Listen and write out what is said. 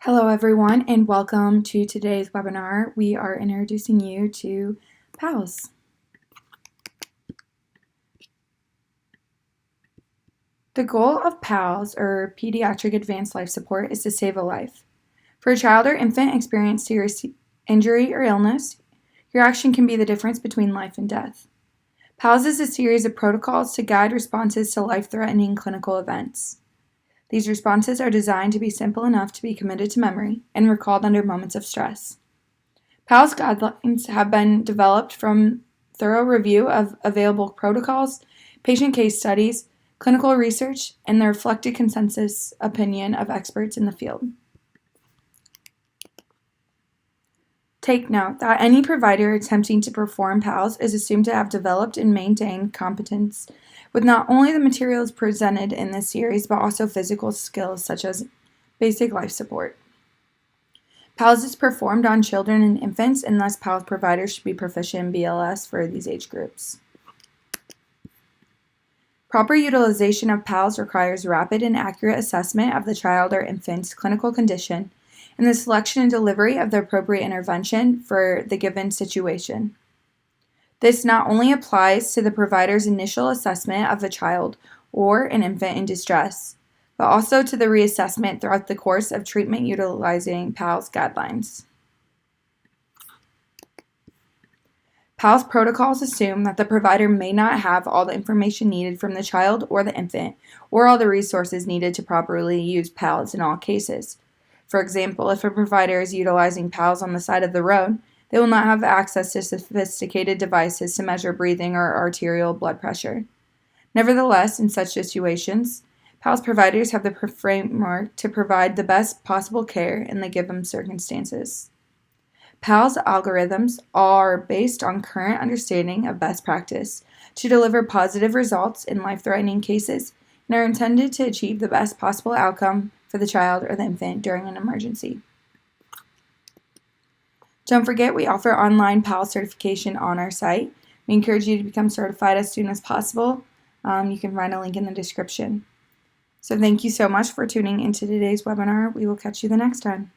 Hello everyone and welcome to today's webinar. We are introducing you to PALS. The goal of PALS, or Pediatric Advanced Life Support, is to save a life. For a child or infant experiencing serious injury or illness, your action can be the difference between life and death. PALS is a series of protocols to guide responses to life-threatening clinical events. These responses are designed to be simple enough to be committed to memory and recalled under moments of stress. PALS guidelines have been developed from thorough review of available protocols, patient case studies, clinical research, and the reflected consensus opinion of experts in the field. Take note that any provider attempting to perform PALS is assumed to have developed and maintained competence with not only the materials presented in this series, but also physical skills such as basic life support. PALS is performed on children and infants, and thus PALS providers should be proficient in BLS for these age groups. Proper utilization of PALS requires rapid and accurate assessment of the child or infant's clinical condition and the selection and delivery of the appropriate intervention for the given situation. This not only applies to the provider's initial assessment of a child or an infant in distress, but also to the reassessment throughout the course of treatment utilizing PALS guidelines. PALS protocols assume that the provider may not have all the information needed from the child or the infant, or all the resources needed to properly use PALS in all cases. For example, if a provider is utilizing PALS on the side of the road, they will not have access to sophisticated devices to measure breathing or arterial blood pressure. Nevertheless, in such situations, PALS providers have the framework to provide the best possible care in the given circumstances. PALS algorithms are based on current understanding of best practice to deliver positive results in life-threatening cases and are intended to achieve the best possible outcome for the child or the infant during an emergency. Don't forget, we offer online PALS certification on our site. We encourage you to become certified as soon as possible. You can find a link in the description. So thank you so much for tuning into today's webinar. We will catch you the next time.